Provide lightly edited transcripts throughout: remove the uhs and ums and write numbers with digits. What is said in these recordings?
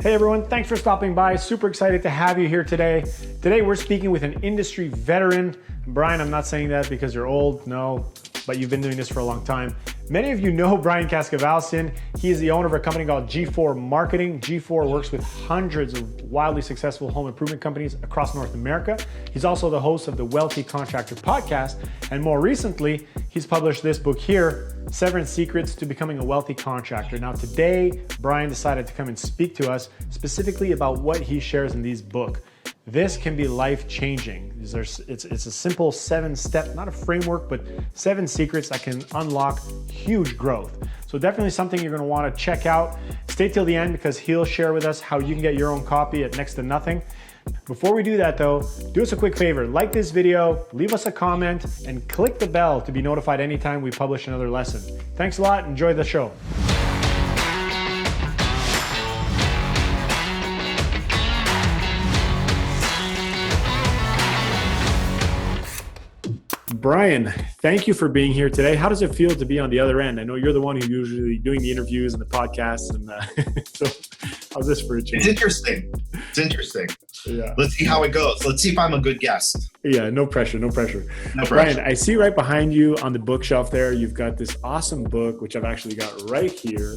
Hey everyone, thanks for stopping by. Super excited to have you here today. Today we're speaking with an industry veteran. Brian, I'm not saying that because you're old, no, but you've been doing this for a long time. Many of you know Brian Kaskavalciyan. He is the owner of a company called G4 Marketing. G4 works with hundreds of wildly successful home improvement companies across North America. He's also the host of the Wealthy Contractor podcast. And more recently, he's published this book here, 7 Secrets to Becoming a Wealthy Contractor. Now today, Brian decided to come and speak to us specifically about what he shares in these books. This can be life-changing. It's a simple 7-step, not a framework, but 7 secrets that can unlock huge growth. So definitely something you're gonna wanna check out. Stay till the end because he'll share with us how you can get your own copy at next to nothing. Before we do that though, do us a quick favor, like this video, leave us a comment, and click the bell to be notified anytime we publish another lesson. Thanks a lot, enjoy the show. Brian, thank you for being here today. How does it feel to be on the other end? I know you're the one who's usually doing the interviews and the podcasts, and so how's this for a change? It's interesting. Yeah. Let's see how it goes. Let's see if I'm a good guest. Yeah, no pressure. Brian, I see right behind you on the bookshelf there, you've got this awesome book, which I've actually got right here,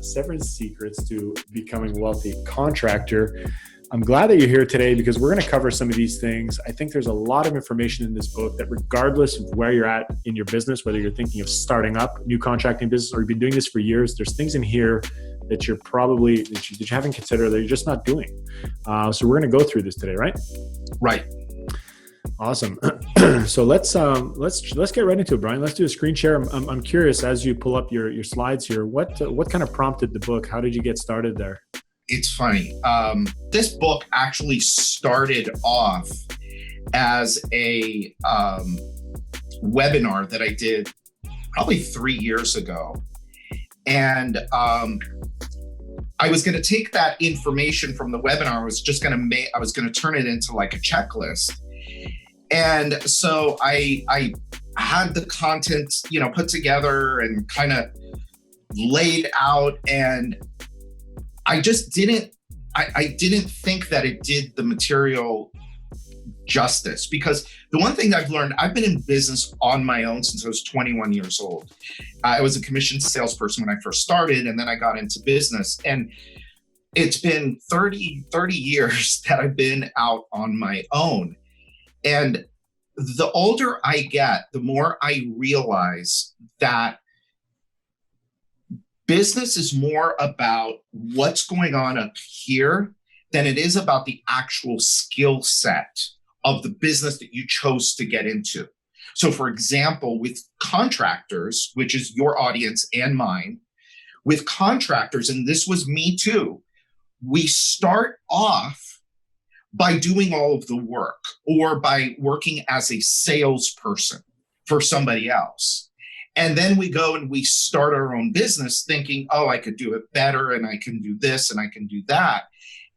7 Secrets to Becoming a Wealthy Contractor. I'm glad that you're here today because we're going to cover some of these things. I think there's a lot of information in this book that regardless of where you're at in your business, whether you're thinking of starting up new contracting business or you've been doing this for years, there's things in here that you're probably, that you haven't considered that you're just not doing. So we're going to go through this today, right? Right. Awesome. So let's get right into it, Brian. Let's do a screen share. I'm curious, as you pull up your slides here, what kind of prompted the book? How did you get started there? It's funny. This book actually started off as a webinar that I did probably 3 years ago. And I was going to take that information from the webinar. I was going to turn it into like a checklist. And so I had the content, put together and kind of laid out, and I just didn't think that it did the material justice, because the one thing I've learned, I've been in business on my own since I was 21 years old. I was a commissioned salesperson when I first started, and then I got into business. And it's been 30 years that I've been out on my own. And the older I get, the more I realize that business is more about what's going on up here than it is about the actual skill set of the business that you chose to get into. So for example, with contractors, which is your audience and mine, with contractors, and this was me too, we start off by doing all of the work or by working as a salesperson for somebody else. And then we go and we start our own business thinking, oh, I could do it better and I can do this and I can do that.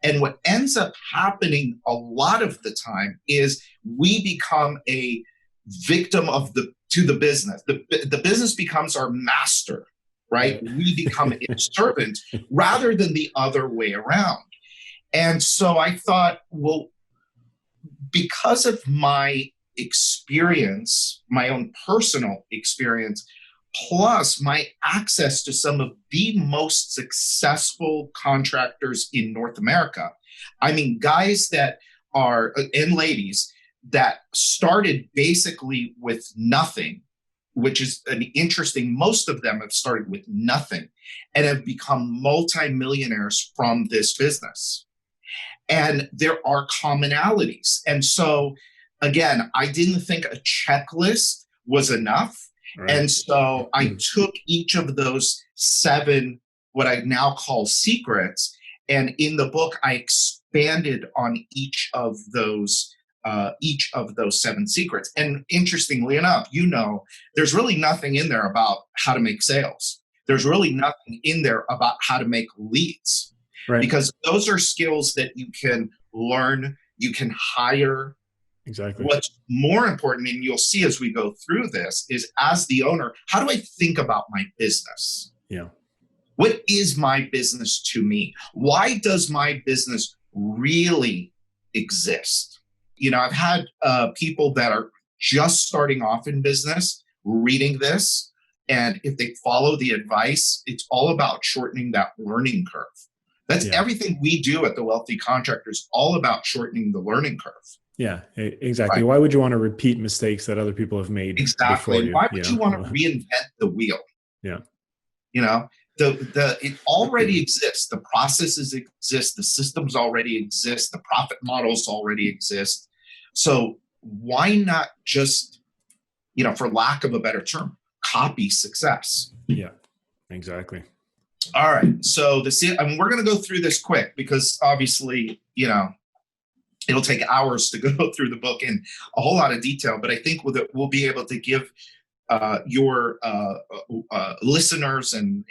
And what ends up happening a lot of the time is we become a victim to the business. The business becomes our master, right? We become its servant rather than the other way around. And so I thought, well, because of my experience, my own personal experience, plus my access to some of the most successful contractors in North America. I mean, guys that are, and ladies, that started basically with nothing, which is an interesting, most of them have started with nothing and have become multimillionaires from this business. And there are commonalities. And so again, I didn't think a checklist was enough. Right. And so I took each of those 7, what I now call secrets. And in the book, I expanded on each of those 7 secrets. And interestingly enough, there's really nothing in there about how to make sales. There's really nothing in there about how to make leads. Right. Because those are skills that you can learn, you can hire. Exactly. What's more important, and you'll see as we go through this, is as the owner, how do I think about my business? Yeah. What is my business to me? Why does my business really exist? I've had people that are just starting off in business reading this. And if they follow the advice, it's all about shortening that learning curve. That's everything we do at the Wealthy Contractors, all about shortening the learning curve. Yeah, exactly. Right? Why would you want to repeat mistakes that other people have made Exactly. before you? Why would you want to reinvent the wheel? Yeah. It already exists. The processes exist. The systems already exist. The profit models already exist. So why not just, for lack of a better term, copy success? Yeah, exactly. All right. So we're going to go through this quick because obviously, it'll take hours to go through the book in a whole lot of detail. But I think we'll be able to give your listeners and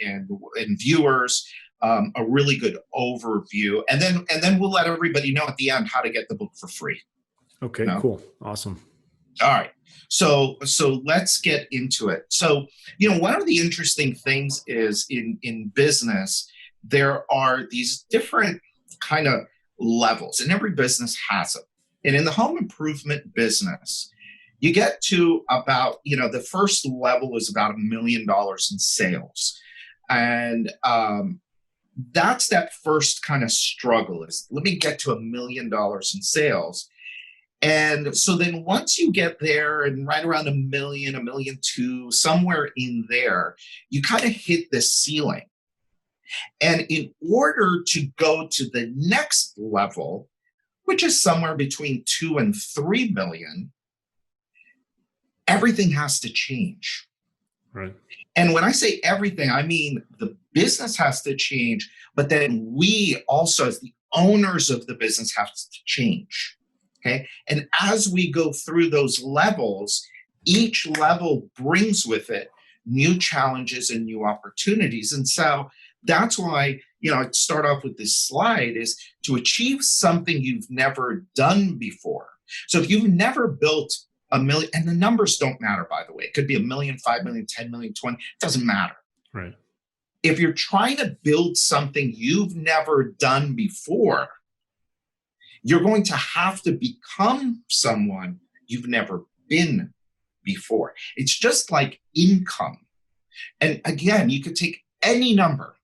viewers a really good overview, and then we'll let everybody know at the end how to get the book for free. Okay, cool, awesome. All right, so let's get into it. So one of the interesting things is in business there are these different kind of levels, and every business has them. And in the home improvement business, you get to about, the first level is about $1 million in sales. And that's that first kind of struggle is, let me get to $1 million in sales. And so then once you get there and right around $1 million, $1.2 million, somewhere in there, you kind of hit this ceiling. And in order to go to the next level, which is somewhere between 2 and 3 million, everything has to change. Right. And when I say everything, I mean the business has to change, but then we also, as the owners of the business, have to change. Okay. And as we go through those levels, each level brings with it new challenges and new opportunities. And so that's why, I start off with this slide is to achieve something you've never done before. So if you've never built $1 million, and the numbers don't matter, by the way, it could be $1 million, 5 million, 10 million, 20, it doesn't matter. Right. If you're trying to build something you've never done before, you're going to have to become someone you've never been before. It's just like income. And again, you could take any number,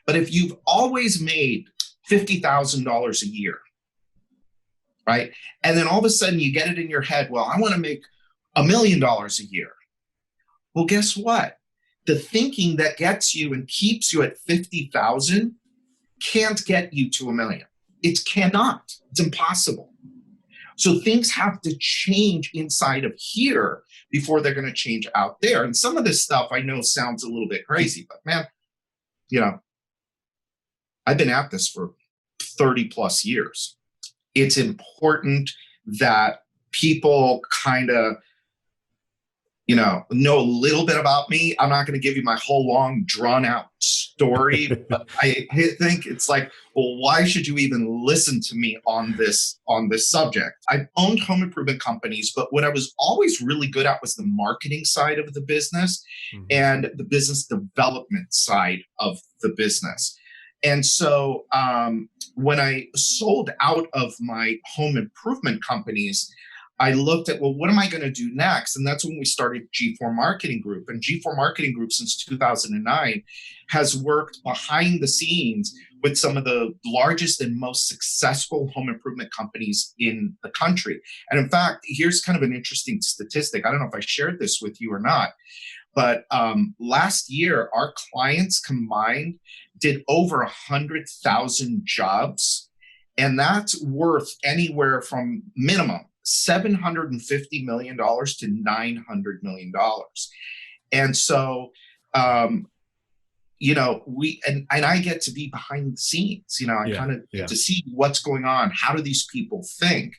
but if you've always made $50,000 a year, right? And then all of a sudden you get it in your head, well, I want to make $1 million a year. Well, guess what? The thinking that gets you and keeps you at 50,000 can't get you to $1 million. It cannot. It's impossible. So things have to change inside of here before they're going to change out there. And some of this stuff I know sounds a little bit crazy, but man, I've been at this for 30 plus years. It's important that people kind of, know a little bit about me. I'm not going to give you my whole long drawn out story, but I think it's like, well, why should you even listen to me on this subject? I've owned home improvement companies, but what I was always really good at was the marketing side of the business and the business development side of the business. And so when I sold out of my home improvement companies, I looked at, well, what am I going to do next? And that's when we started G4 Marketing Group. And G4 Marketing Group since 2009 has worked behind the scenes with some of the largest and most successful home improvement companies in the country. And in fact, here's kind of an interesting statistic. I don't know if I shared this with you or not, but last year, our clients combined did over 100,000 jobs. And that's worth anywhere from minimum $750 million to $900 million. And so, I get to be behind the scenes, I kind of get to see what's going on. How do these people think?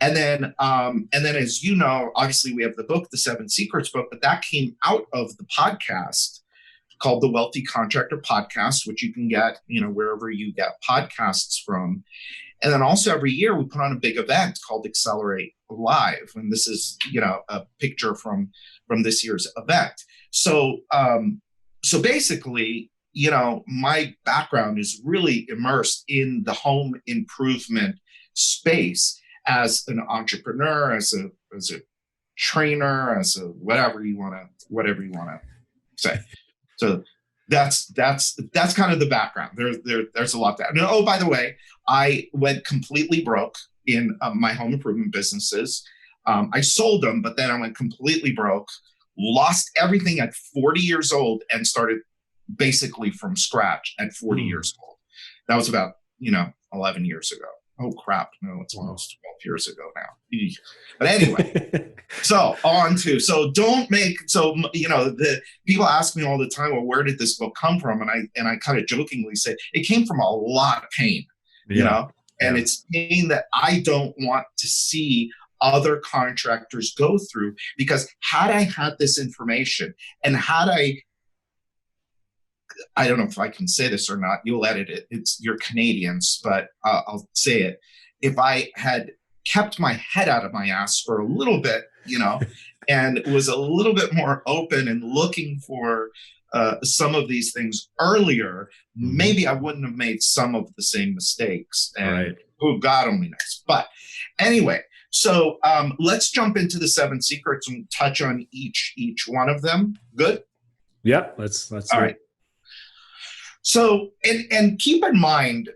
And then as you know, obviously we have the book, the 7 Secrets book, but that came out of the podcast called the Wealthy Contractor Podcast, which you can get, wherever you get podcasts from. And then also every year we put on a big event called Accelerate Live. And this is, a picture from this year's event. So basically, my background is really immersed in the home improvement space as an entrepreneur, as a trainer, as a whatever you want to say. So that's kind of the background. There's a lot there. And, oh, by the way, I went completely broke in my home improvement businesses. I sold them, but then I went completely broke, lost everything at 40 years old, and started basically from scratch at 40 years old. That was about 11 years ago. Oh crap! No, it's almost 12 years ago now. But anyway, the people ask me all the time, well, where did this book come from? And I kind of jokingly say it came from a lot of pain, and it's pain that I don't want to see other contractors go through, because had I had this information and had I don't know if I can say this or not, you'll edit it. You're Canadians, but I'll say it. If I had kept my head out of my ass for a little bit, and was a little bit more open and looking for some of these things earlier, maybe I wouldn't have made some of the same mistakes. And God only knows. But anyway, so let's jump into the 7 secrets and touch on each one of them. Good? Yeah, let's all right. So, and keep in mind,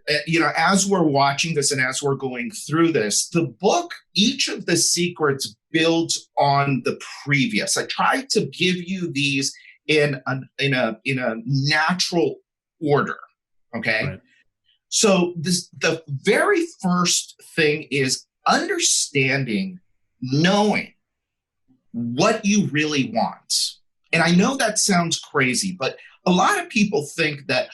as we're watching this and as we're going through this, the book, each of the secrets builds on the previous. I tried to give you these in a natural order. Okay. Right. So the very first thing is knowing what you really want. And I know that sounds crazy, but a lot of people think that,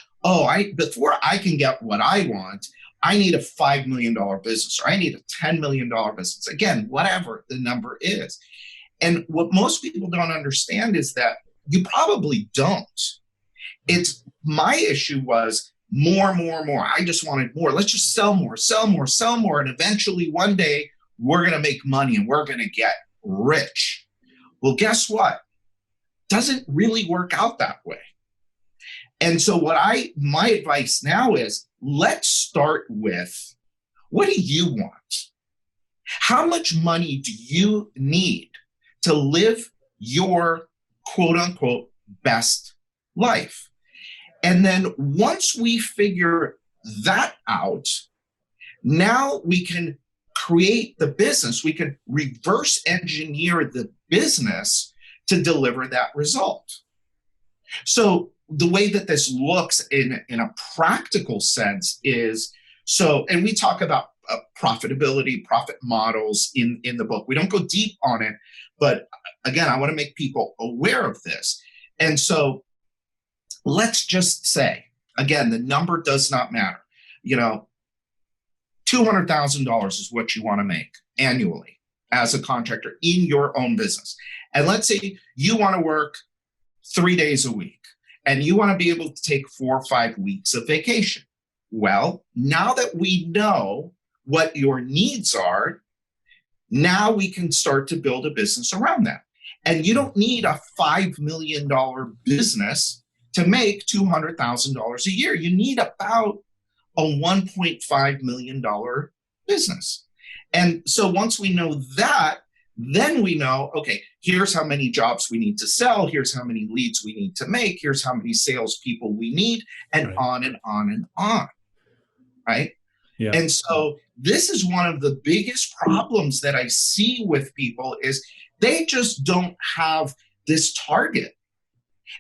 before I can get what I want, I need a $5 million business, or I need a $10 million business. Again, whatever the number is. And what most people don't understand is that you probably don't. It's my issue was more. I just wanted more. Let's just sell more. And eventually one day we're going to make money and we're going to get rich. Well, guess what? Doesn't really work out that way. And so my advice now is, let's start with, what do you want? How much money do you need to live your quote unquote best life? And then once we figure that out, now we can create the business. We can reverse engineer the business to deliver that result. So the way that this looks in a practical sense is, and we talk about profitability, profit models in the book. We don't go deep on it, but again, I want to make people aware of this. And so let's just say, again, the number does not matter. $200,000 is what you want to make annually as a contractor in your own business. And let's say you want to work 3 days a week, and you want to be able to take 4 or 5 weeks of vacation. Well, now that we know what your needs are, now we can start to build a business around that. And you don't need a $5 million business to make $200,000 a year. You need about a $1.5 million business. And so once we know that, then we know, okay, here's how many jobs we need to sell. Here's how many leads we need to make. Here's how many salespeople we need, and on and on and on. Right? Yeah. And so this is one of the biggest problems that I see with people is they just don't have this target.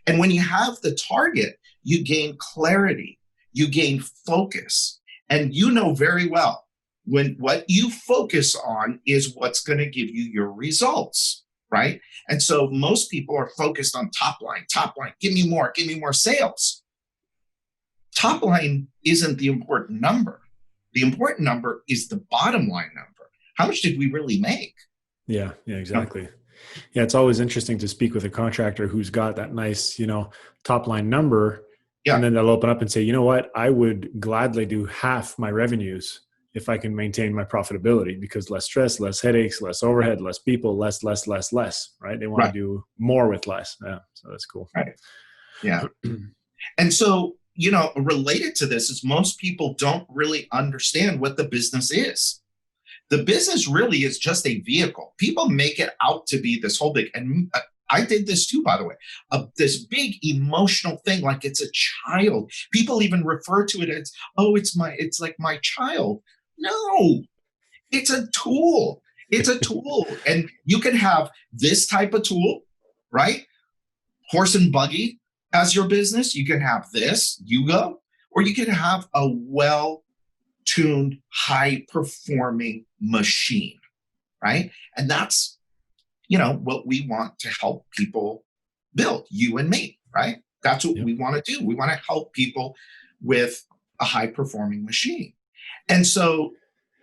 And when you have the target, you gain clarity, you gain focus, and you know very well when what you focus on is what's going to give you your results, right? And so most people are focused on top line, give me more sales. Top line isn't the important number. The important number is the bottom line number. How much did we really make? Yeah, exactly. Yeah, it's always interesting to speak with a contractor who's got that nice, top line number. Yeah. And then they'll open up and say, you know what, I would gladly do half my revenues if I can maintain my profitability, because less stress, less headaches, less overhead, less people, less, right? They want to do more with less. Yeah. So that's cool. Right. Yeah. And so, related to this is most people don't really understand what the business is. The business really is just a vehicle. People make it out to be this whole big, and I did this too, by the way, this big emotional thing, like it's a child. People even refer to it as, oh, it's like my child. No, it's a tool. It's a tool. And you can have this type of tool, right? Horse and buggy as your business. You can have this, Yugo, or you can have a well-tuned, high-performing machine, right? And that's, what we want to help people build, you and me, right? That's what we want to do. We want to help people with a high-performing machine. And so,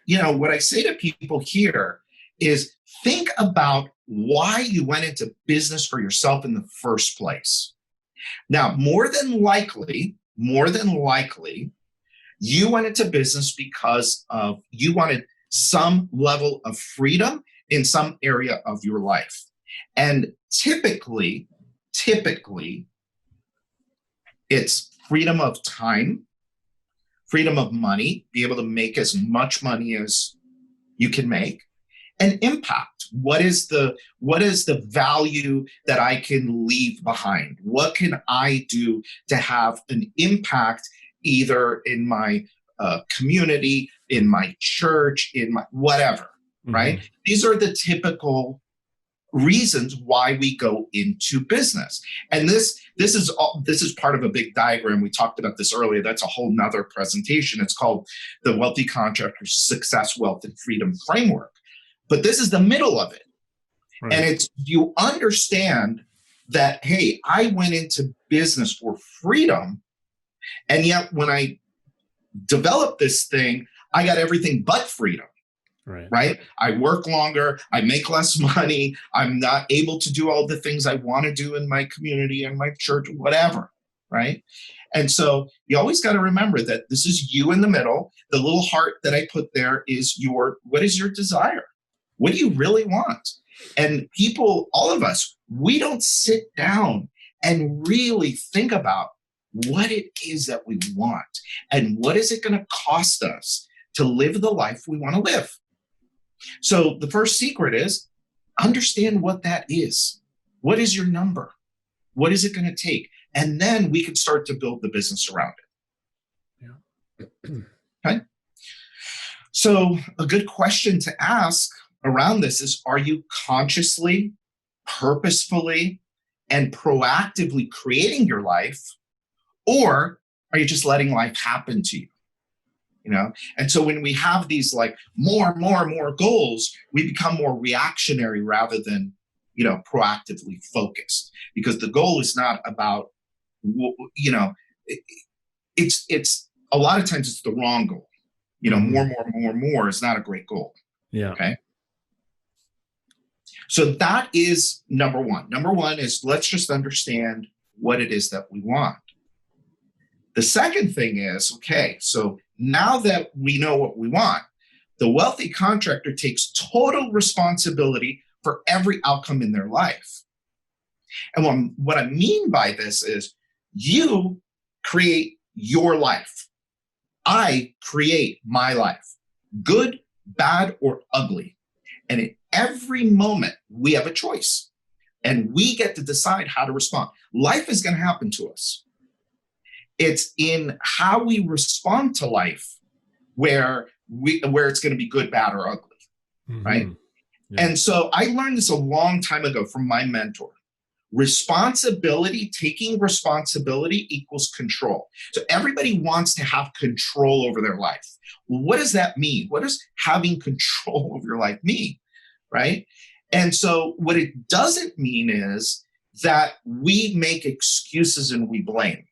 what I say to people here is think about why you went into business for yourself in the first place. Now, more than likely, you went into business because of you wanted some level of freedom in some area of your life. And typically, it's freedom of time, freedom of money, be able to make as much money as you can make, and impact. What is the value that I can leave behind? What can I do to have an impact either in my community, in my church, in my whatever, right? These are the typical reasons why we go into business. And this is part of a big diagram. We talked about this earlier. That's a whole nother presentation. It's called the Wealthy Contractor Success, Wealth, and Freedom Framework. But this is the middle of it. Right. And it's, you understand that, hey, I went into business for freedom. And yet when I developed this thing, I got everything but freedom. Right? I work longer. I make less money. I'm not able to do all the things I want to do in my community and my church, whatever. Right? And so you always got to remember that this is you in the middle. The little heart that I put there is what is your desire? What do you really want? And people, all of us, we don't sit down and really think about what it is that we want and what is it going to cost us to live the life we want to live. So the first secret is understand what that is. What is your number? What is it going to take? And then we can start to build the business around it. Yeah. Okay. So a good question to ask around this is, are you consciously, purposefully, and proactively creating your life, or are you just letting life happen to you? And so when we have these like more goals, we become more reactionary rather than, proactively focused, because the goal is not about, it's a lot of times it's the wrong goal. More is not a great goal. Yeah. Okay. So that is number one. Number one is let's just understand what it is that we want. The second thing is, okay, so now that we know what we want, the wealthy contractor takes total responsibility for every outcome in their life. And what I mean by this is you create your life. I create my life, good, bad, or ugly. And in every moment, we have a choice. And we get to decide how to respond. Life is going to happen to us. It's in how we respond to life where it's going to be good, bad, or ugly, right? Yeah. And so I learned this a long time ago from my mentor. Taking responsibility equals control. So everybody wants to have control over their life. Well, what does that mean? What does having control over your life mean, right? And so what it doesn't mean is that we make excuses and we blame.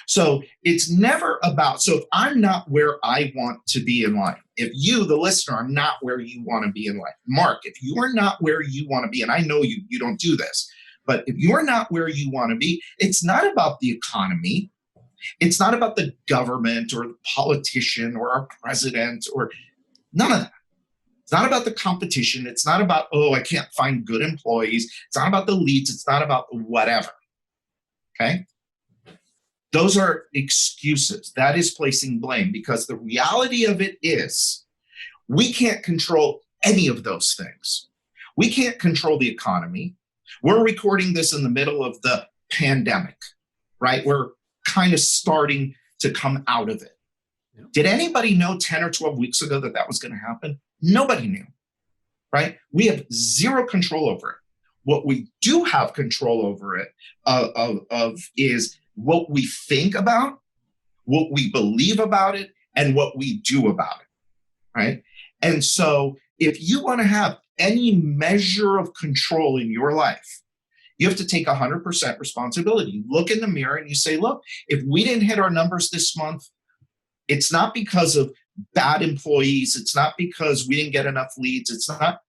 So it's never about, so if I'm not where I want to be in life, if you, the listener, are not where you want to be in life, Mark, if you are not where you want to be, and I know you don't do this, but if you're not where you want to be, it's not about the economy. It's not about the government or the politician or our president or none of that. It's not about the competition. It's not about, oh, I can't find good employees. It's not about the leads. It's not about the whatever. Okay? Those are excuses. That is placing blame, because the reality of it is we can't control any of those things. We can't control the economy. We're recording this in the middle of the pandemic, right? We're kind of starting to come out of it. Yeah. Did anybody know 10 or 12 weeks ago that was going to happen? Nobody knew, right? We have zero control over it. What we do have control over it is what we think about, what we believe about it, and what we do about it, right? And so if you want to have any measure of control in your life, you have to take 100% responsibility. You look in the mirror and you say, look, if we didn't hit our numbers this month, it's not because of bad employees. It's not because we didn't get enough leads. It's not.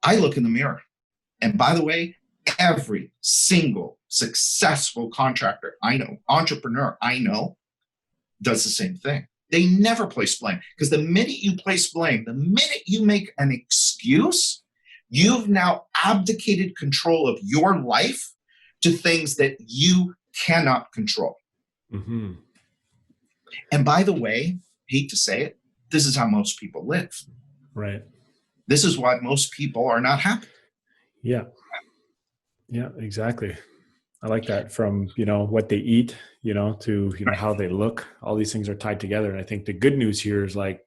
I look in the mirror. And by the way, every single successful contractor I know, entrepreneur I know, does the same thing. They never place blame, because the minute you place blame, the minute you make an excuse, you've now abdicated control of your life to things that you cannot control. Mm-hmm. And by the way, hate to say it, this is how most people live. Right. This is why most people are not happy. Yeah. Yeah, exactly. I like that. From, what they eat, to, how they look, all these things are tied together. And I think the good news here is, like,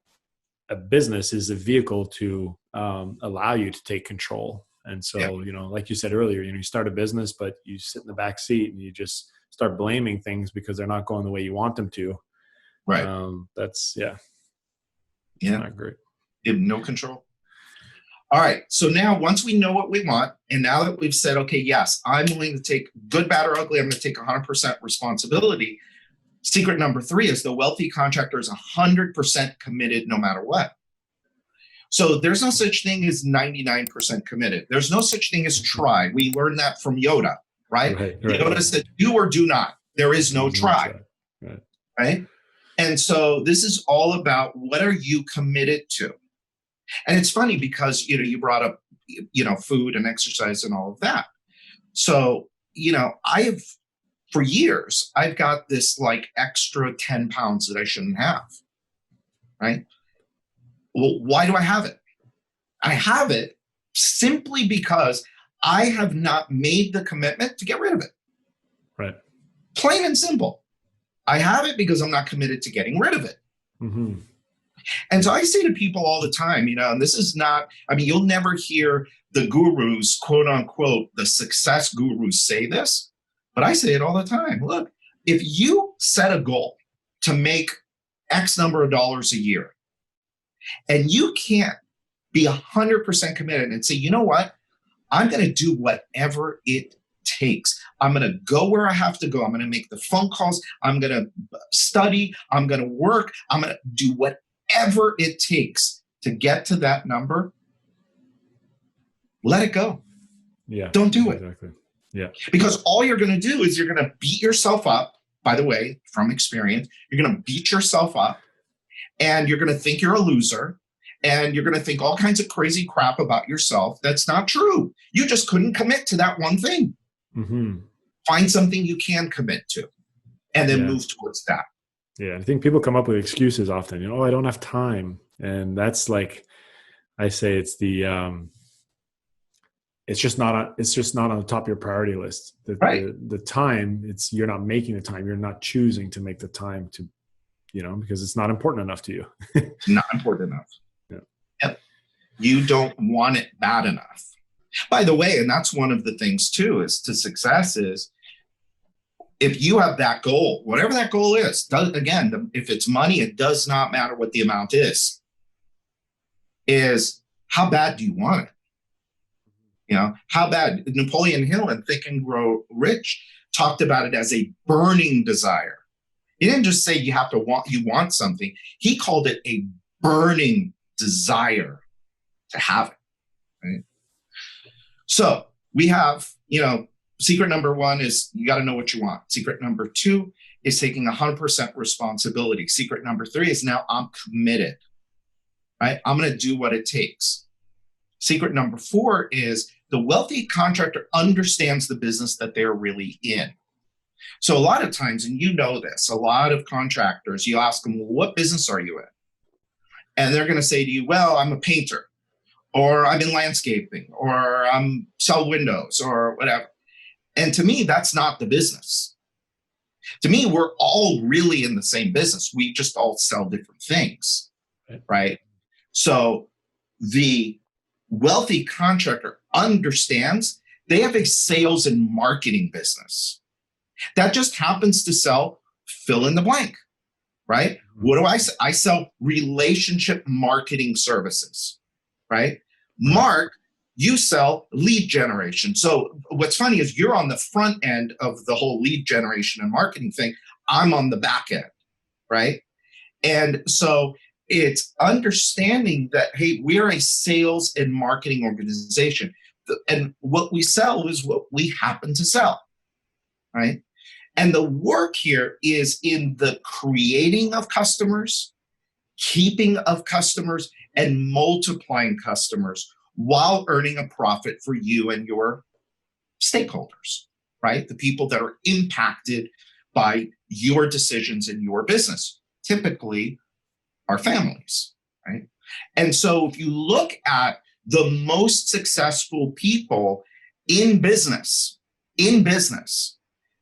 a business is a vehicle to allow you to take control. And so, like you said earlier, you start a business, but you sit in the back seat and you just start blaming things because they're not going the way you want them to. Right. That's not great. You have no control. All right. So now, once we know what we want, and now that we've said, okay, yes, I'm willing to take good, bad, or ugly, I'm going to take 100% responsibility. Secret number 3 is the wealthy contractor is 100% committed no matter what. So there's no such thing as 99% committed. There's no such thing as try. We learned that from Yoda, right? Yoda said, do or do not. There is no try, right? And so this is all about, what are you committed to? And it's funny because, you brought up, food and exercise and all of that. So, for years, I've got this like extra 10 pounds that I shouldn't have, right? Well, why do I have it? I have it simply because I have not made the commitment to get rid of it. Right. Plain and simple. I have it because I'm not committed to getting rid of it. Mm-hmm. And so I say to people all the time, and this is not, you'll never hear the gurus, quote unquote, the success gurus say this, but I say it all the time. Look, if you set a goal to make X number of dollars a year, and you can't be 100% committed and say, you know what, I'm going to do whatever it takes. I'm going to go where I have to go. I'm going to make the phone calls. I'm going to study. I'm going to work. I'm going to do whatever it takes to get to that number. Let it go. Yeah. Don't do it. Exactly. Yeah. Because all you're going to do is you're going to beat yourself up. By the way, from experience, you're going to beat yourself up, and you're going to think you're a loser, and you're going to think all kinds of crazy crap about yourself. That's not true. You just couldn't commit to that one thing. Mm-hmm. Find something you can commit to, and then move towards that. Yeah. I think people come up with excuses often, I don't have time. And that's like, I say it's the, it's just not on the top of your priority list. The time, you're not making the time. You're not choosing to make the time to, because it's not important enough to you. It's not important enough. Yeah. Yep. You don't want it bad enough. By the way, and that's one of the things too, is to success is, if you have that goal, whatever that goal is, if it's money, it does not matter what the amount is how bad do you want it? How bad? Napoleon Hill in Think and Grow Rich talked about it as a burning desire. He didn't just say you want something. He called it a burning desire to have it. Right? So we have, secret number 1 is you got to know what you want. Secret number 2 is taking 100% responsibility. Secret number 3 is now I'm committed, right? I'm going to do what it takes. Secret number 4 is the wealthy contractor understands the business that they're really in. So a lot of times, and you know this, a lot of contractors, you ask them, well, what business are you in? And they're going to say to you, well, I'm a painter, or I'm in landscaping, or I'm sell windows, or whatever. And to me, that's not the business. To me, we're all really in the same business. We just all sell different things, right? So the wealthy contractor understands they have a sales and marketing business that just happens to sell fill in the blank, right? What do I sell? I sell relationship marketing services, right? Mark, you sell lead generation. So what's funny is you're on the front end of the whole lead generation and marketing thing. I'm on the back end, right? And so it's understanding that, hey, we're a sales and marketing organization. And what we sell is what we happen to sell, right? And the work here is in the creating of customers, keeping of customers, and multiplying customers while earning a profit for you and your stakeholders, right? The people that are impacted by your decisions in your business, typically our families, right? And so if you look at the most successful people in business,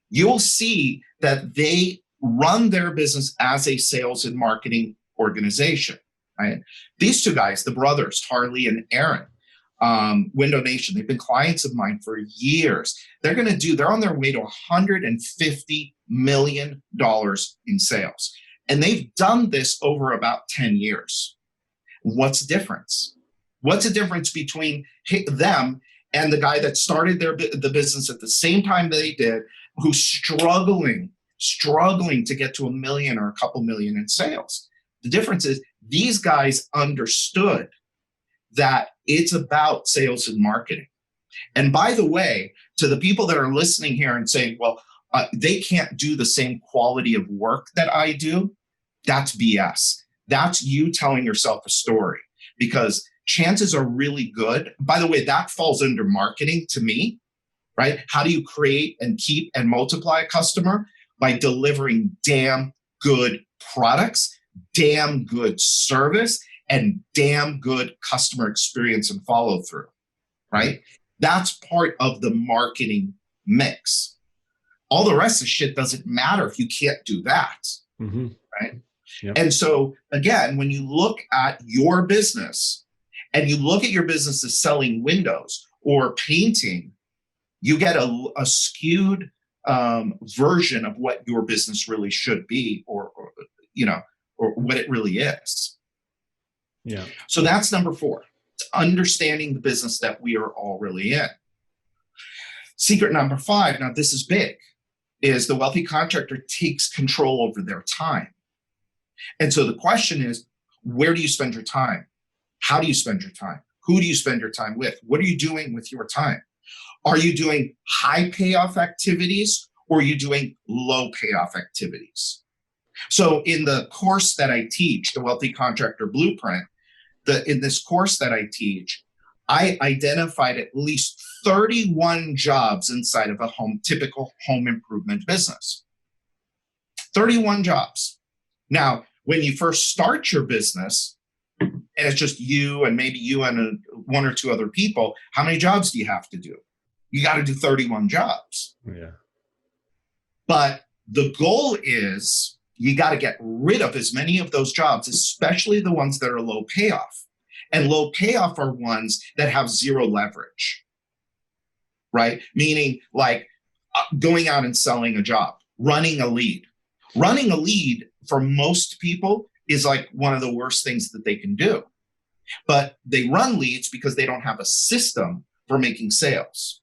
you'll see that they run their business as a sales and marketing organization, right? These two guys, the brothers, Harley and Aaron, Window Nation, they've been clients of mine for years. They're on their way to $150 million in sales. And they've done this over about 10 years. What's the difference? What's the difference between them and the guy that started the business at the same time they did, who's struggling to get to $1 million or a couple million in sales? The difference is these guys understood that it's about sales and marketing. And by the way, to the people that are listening here and saying, well, they can't do the same quality of work that I do, that's BS. That's you telling yourself a story, because chances are really good. By the way, that falls under marketing to me, right? How do you create and keep and multiply a customer? By delivering damn good products, damn good service, and damn good customer experience and follow through, right? That's part of the marketing mix. All the rest of the shit doesn't matter if you can't do that, right? Yep. And so again, when you look at your business and you look at your business as selling windows or painting, you get a skewed version of what your business really should be, or what it really is. Yeah. So that's number 4. It's understanding the business that we are all really in. Secret number 5, now this is big, is the wealthy contractor takes control over their time. And so the question is, where do you spend your time? How do you spend your time? Who do you spend your time with? What are you doing with your time? Are you doing high payoff activities, or are you doing low payoff activities? So in the course that I teach, the Wealthy Contractor Blueprint, in this course that I teach, I identified at least 31 jobs inside of a typical home improvement business. 31 jobs. Now, when you first start your business, and it's just you and maybe you and 1 or 2 other people, how many jobs do you have to do? You got to do 31 jobs. Yeah. But the goal is you got to get rid of as many of those jobs, especially the ones that are low payoff. And low payoff are ones that have zero leverage, right? Meaning like going out and selling a job, running a lead. Running a lead for most people is like one of the worst things that they can do. But they run leads because they don't have a system for making sales,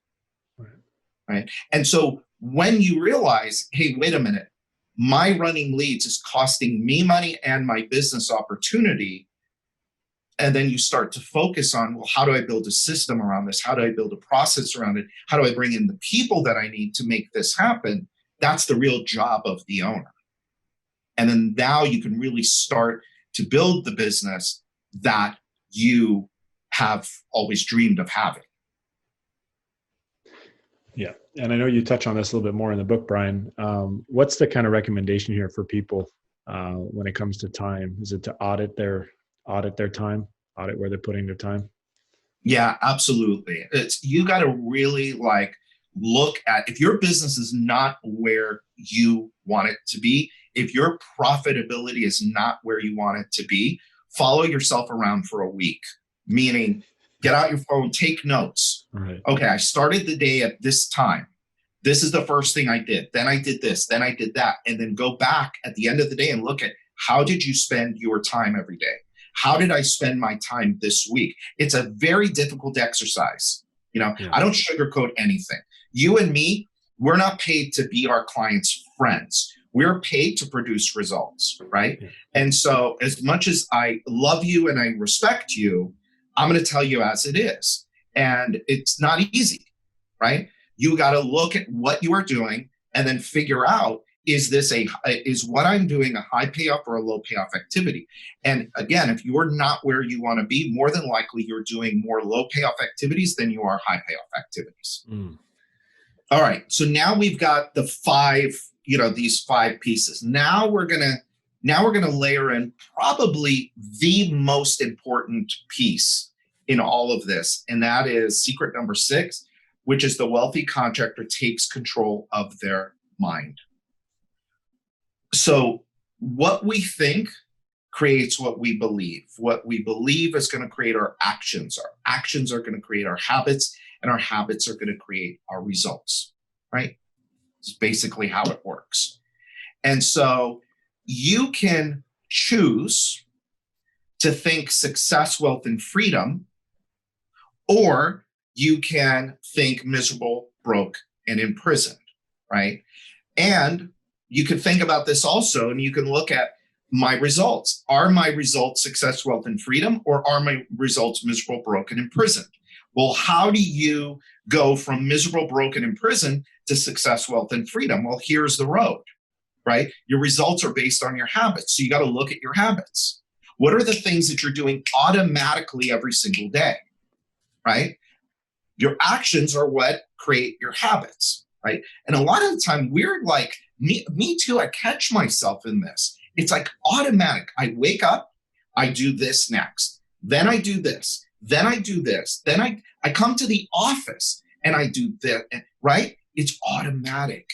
right? And so when you realize, hey, wait a minute, my running leads is costing me money and my business opportunity. And then you start to focus on, well, how do I build a system around this? How do I build a process around it? How do I bring in the people that I need to make this happen? That's the real job of the owner. And then now you can really start to build the business that you have always dreamed of having. Yeah. And I know you touch on this a little bit more in the book, Brian. What's the kind of recommendation here for people when it comes to time? Is it to audit their time, audit where they're putting their time? Yeah, absolutely. It's you got to really like look at if your business is not where you want it to be, if your profitability is not where you want it to be, follow yourself around for a week. Meaning, get out your phone, take notes. Right. Okay, I started the day at this time. This is the first thing I did. Then I did this, then I did that. And then go back at the end of the day and look at how did you spend your time every day? How did I spend my time this week? It's a very difficult exercise. Yeah. I don't sugarcoat anything. You and me, we're not paid to be our clients' friends. We're paid to produce results, right? Yeah. And so as much as I love you and I respect you, I'm going to tell you as it is. And it's not easy, right? You got to look at what you are doing and then figure out, is what I'm doing a high payoff or a low payoff activity? And again, if you're not where you want to be, more than likely you're doing more low payoff activities than you are high payoff activities. All right. So now we've got the these 5 pieces. Now we're gonna layer in probably the most important piece in all of this, and that is secret number 6, which is the wealthy contractor takes control of their mind. So what we think creates what we believe. What we believe is going to create our actions. Our actions are going to create our habits, and our habits are going to create our results, right? It's basically how it works. And so you can choose to think success, wealth, and freedom, or you can think miserable, broke, and imprisoned, right? And you can think about this also, and you can look at my results. Are my results success, wealth, and freedom, or are my results miserable, broken, and imprisoned? Well, how do you go from miserable, broken, imprisoned to success, wealth, and freedom? Well, here's the road, right? Your results are based on your habits. So you got to look at your habits. What are the things that you're doing automatically every single day, right? Your actions are what create your habits, right? And a lot of the time we're like, me too, I catch myself in this. It's like automatic. I wake up, I do this next. Then I do this. Then I do this. Then I come to the office and I do that, right? It's automatic.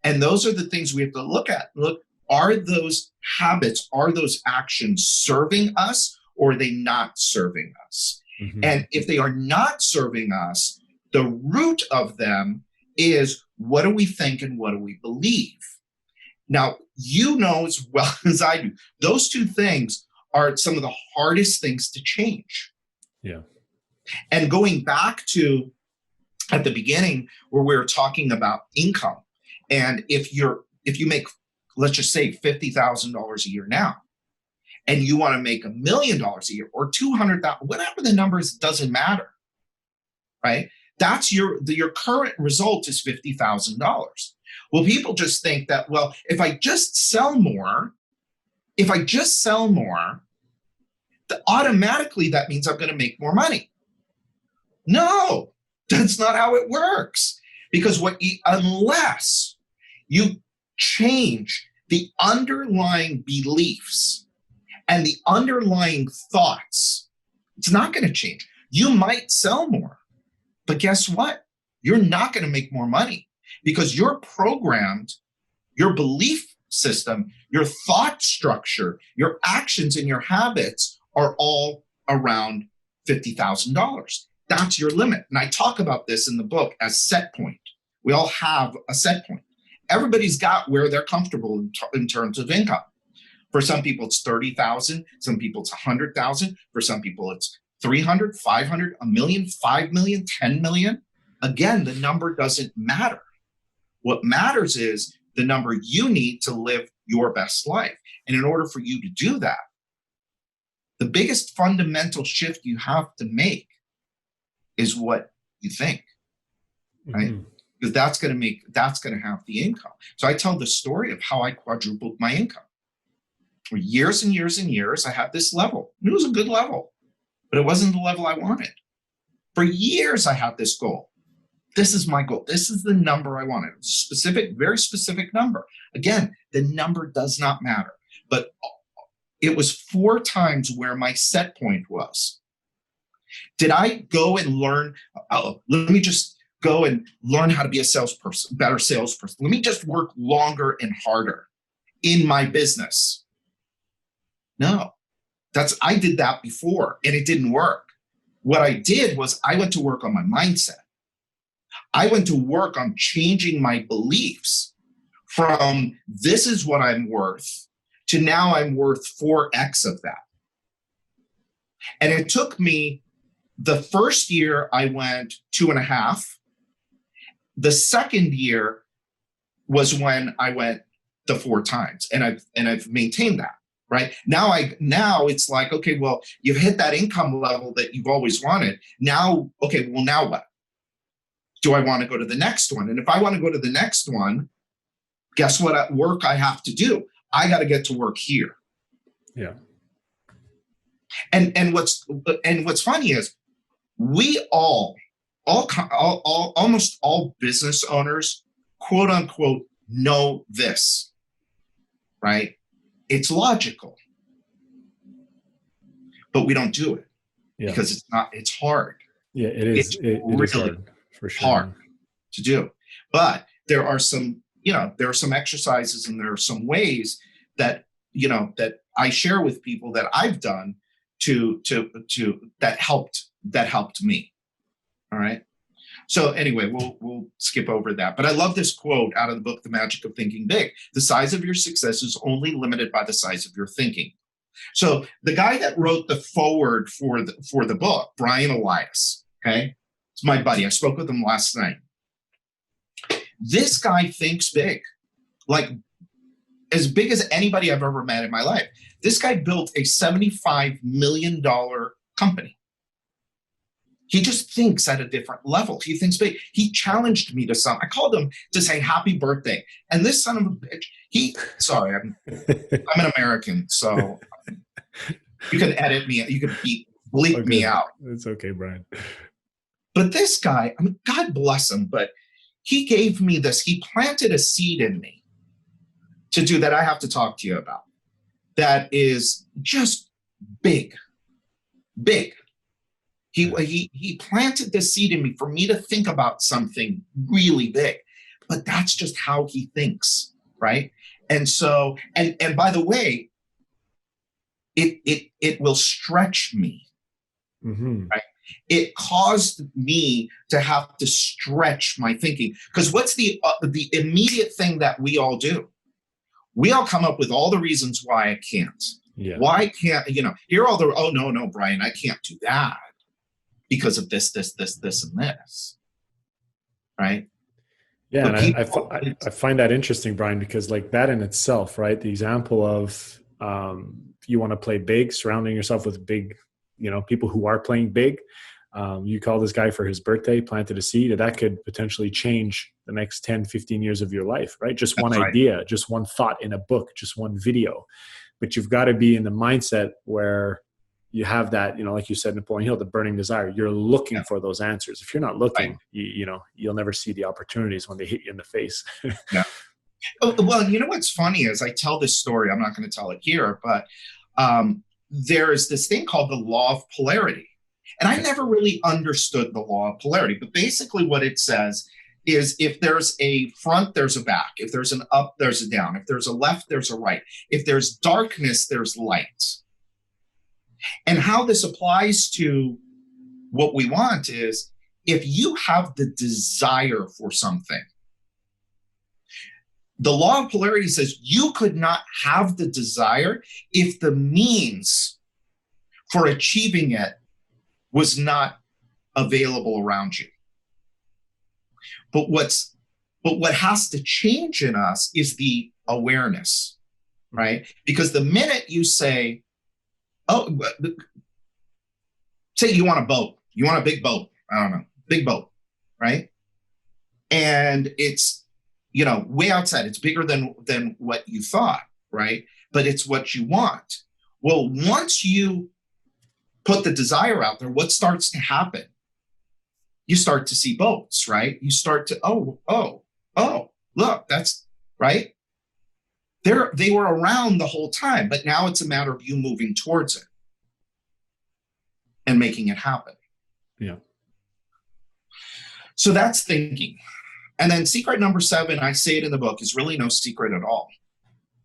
And those are the things we have to look at. Look, are those habits, are those actions serving us, or are they not serving us? Mm-hmm. And if they are not serving us, the root of them is, what do we think and what do we believe? Now, you know as well as I do, those 2 things are some of the hardest things to change. Yeah. And going back to at the beginning where we were talking about income, and if you make, let's just say $50,000 a year now, and you want to make $1 million a year or 200,000, whatever the number is, doesn't matter, right? That's your current result is $50,000. Well, people just think that, well, if I just sell more, automatically that means I'm going to make more money. No, that's not how it works. Because unless you change the underlying beliefs and the underlying thoughts, it's not going to change. You might sell more, but guess what? You're not going to make more money because you're programmed, your belief system, your thought structure, your actions and your habits are all around $50,000. That's your limit. And I talk about this in the book as set point. We all have a set point. Everybody's got where they're comfortable in terms of income. For some people, it's 30,000. Some people, it's 100,000. For some people, it's 300, 500, a million, 5 million, 10 million. Again, the number doesn't matter. What matters is the number you need to live your best life. And in order for you to do that, the biggest fundamental shift you have to make is what you think, right? Mm-hmm. Because that's going to have the income. So I tell the story of how I quadrupled my income. For years and years and years, I had this level. It was a good level, but it wasn't the level I wanted. For years, I had this goal. This is my goal. This is the number I wanted. Specific, very specific number. Again, the number does not matter. But it was 4 times where my set point was. Did I go and learn? Let me just go and learn how to be a salesperson, better salesperson. Let me just work longer and harder in my business. No, I did that before and it didn't work. What I did was I went to work on my mindset. I went to work on changing my beliefs from this is what I'm worth to now I'm worth 4x of that. And it took me, the first year I went 2.5. The second year was when I went the 4 times, and I've maintained that. Right now, it's like, okay, well, you've hit that income level that you've always wanted. Now, okay, well, now what? Do I want to go to the next one? And if I want to go to the next one, guess what work I have to do? I got to get to work here. Yeah. And what's funny is we almost all business owners, quote unquote, know this, right? It's logical, but we don't do it because it's hard. Yeah, it is. It is hard, for sure. Hard to do. But there are some exercises and there are some ways that, that I share with people that I've done to that helped me. All right. So anyway, we'll skip over that. But I love this quote out of the book, The Magic of Thinking Big. The size of your success is only limited by the size of your thinking. So the guy that wrote the foreword for the book, Brian Elias, okay, it's my buddy. I spoke with him last night. This guy thinks big, like as big as anybody I've ever met in my life. This guy built a $75 million company. He just thinks at a different level. He thinks big. He challenged me to I called him to say happy birthday. And this son of a bitch, sorry, I'm an American, so you can edit me. You can bleep me out. It's okay, Brian. But this guy, God bless him, but he gave me this. He planted a seed in me to do that I have to talk to you about. That is just big. He planted the seed in me for me to think about something really big, but that's just how he thinks, right? And so, and by the way, it will stretch me, right? It caused me to have to stretch my thinking, because what's the immediate thing that we all do? We all come up with all the reasons why I can't. Yeah. Why can't, here are all the, oh, no, Brian, I can't do that because of this, and this, right? Yeah, and I find that interesting, Brian, because like that in itself, right? The example of you want to play big, surrounding yourself with big, people who are playing big. You call this guy for his birthday, planted a seed, that could potentially change the next 10, 15 years of your life, right? Just one idea, just one thought in a book, just one video. But you've got to be in the mindset where you have that, like you said, Napoleon Hill, the burning desire. You're looking for those answers. If you're not looking, you'll never see the opportunities when they hit you in the face. Yeah. Well, what's funny is I tell this story. I'm not going to tell it here, but there is this thing called the law of polarity. And I never really understood the law of polarity, but basically what it says is if there's a front, there's a back. If there's an up, there's a down. If there's a left, there's a right. If there's darkness, there's light. And how this applies to what we want is if you have the desire for something, the law of polarity says you could not have the desire if the means for achieving it was not available around you. But what has to change in us is the awareness, right? Because the minute you say, say you want a boat, you want a big boat, I don't know, big boat, right? And it's, way outside, it's bigger than what you thought, right? But it's what you want. Well, once you put the desire out there, what starts to happen? you start to see boats, right? You start to, look, that's right. They were around the whole time, but now it's a matter of you moving towards it and making it happen. Yeah. So that's thinking. And then secret number 7, I say it in the book, is really no secret at all.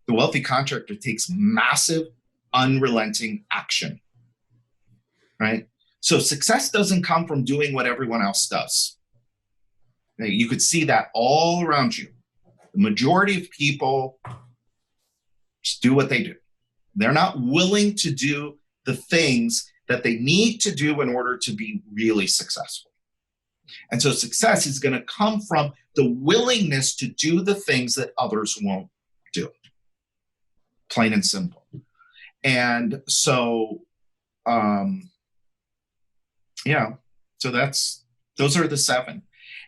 The wealthy contractor takes massive, unrelenting action, right? So success doesn't come from doing what everyone else does. You could see that all around you. The majority of people just do what they do. They're not willing to do the things that they need to do in order to be really successful. And so success is going to come from the willingness to do the things that others won't do. Plain and simple. And so, so those are the 7.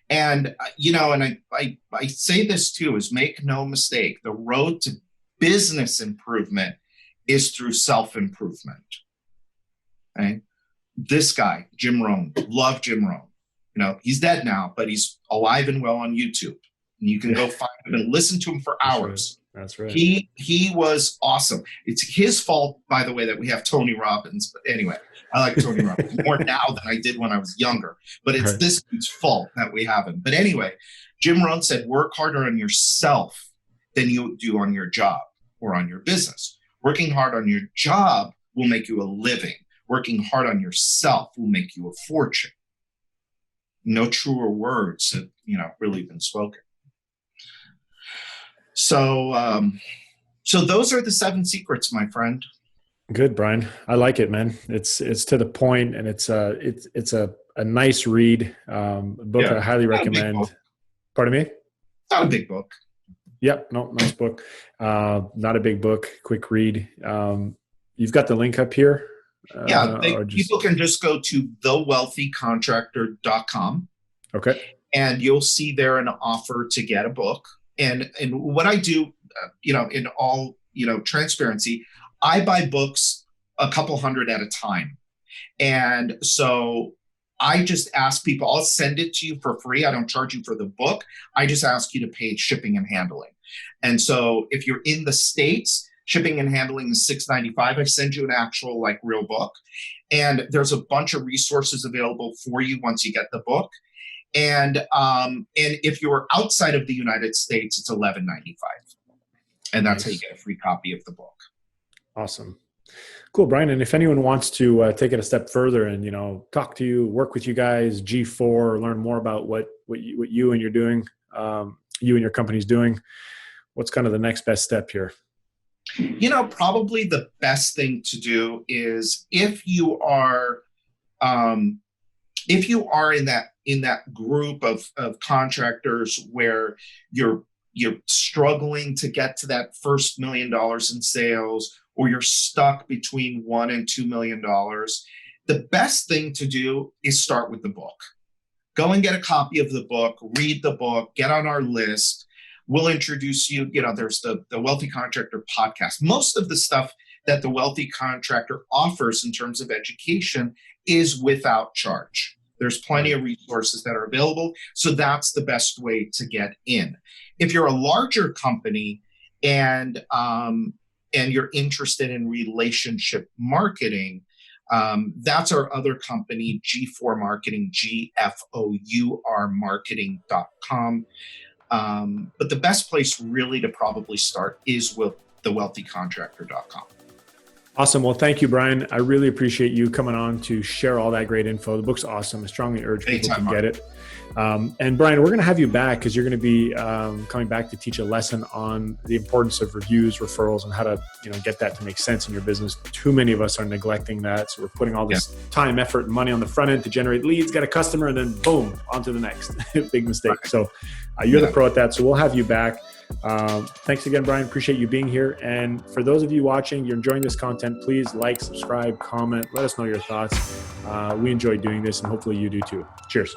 And, and I say this too, is make no mistake, the road to business improvement is through self-improvement. Okay? This guy, Jim Rohn, love Jim Rohn. He's dead now, but he's alive and well on YouTube. And you can go find him and listen to him for hours. That's right. He was awesome. It's his fault, by the way, that we have Tony Robbins. But anyway, I like Tony Robbins more now than I did when I was younger. But it's this dude's fault that we have him. But anyway, Jim Rohn said, work harder on yourself than you do on your job or on your business. Working hard on your job will make you a living. Working hard on yourself will make you a fortune. No truer words have, really been spoken. So, so those are the 7 secrets, my friend. Good, Brian. I like it, man. It's to the point, and it's a nice read. Book I highly recommend. Pardon me? Not a big book. Yep. No, nice book. Not a big book. Quick read. You've got the link up here. People can just go to thewealthycontractor.com. Okay. And you'll see there an offer to get a book. And what I do, in all, transparency, I buy books a couple hundred at a time. And so I just ask people, I'll send it to you for free. I don't charge you for the book. I just ask you to pay shipping and handling. And so if you're in the States, shipping and handling is $6.95. I send you an actual real book. And there's a bunch of resources available for you once you get the book. And if you're outside of the United States, it's $11.95. And that's how you get a free copy of the book. Awesome. Cool, Brian. And if anyone wants to take it a step further and, talk to you, work with you guys, G4, learn more about what you and you're doing, you and your company's doing, what's kind of the next best step here? Probably the best thing to do is if you are in that group of contractors where you're struggling to get to that first $1 million in sales, or you're stuck between $1 and $2 million, the best thing to do is start with the book. Go and get a copy of the book, read the book, get on our list. We'll introduce you. There's the Wealthy Contractor podcast. Most of the stuff that the Wealthy Contractor offers in terms of education is without charge. There's plenty of resources that are available. So that's the best way to get in. If you're a larger company and you're interested in relationship marketing, that's our other company, G4 Marketing, GFOUR marketing.com. But the best place really to probably start is with thewealthycontractor.com. Awesome. Well, thank you, Brian. I really appreciate you coming on to share all that great info. The book's awesome. I strongly urge people to get it. And Brian, we're going to have you back because you're going to be coming back to teach a lesson on the importance of reviews, referrals, and how to get that to make sense in your business. Too many of us are neglecting that. So we're putting all this time, effort, and money on the front end to generate leads, get a customer, and then boom, on to the next. Big mistake. Right. So you're the pro at that. So we'll have you back. Thanks again, Brian. Appreciate you being here. And for those of you watching, you're enjoying this content, please like, subscribe, comment, let us know your thoughts. We enjoy doing this and hopefully you do too. Cheers.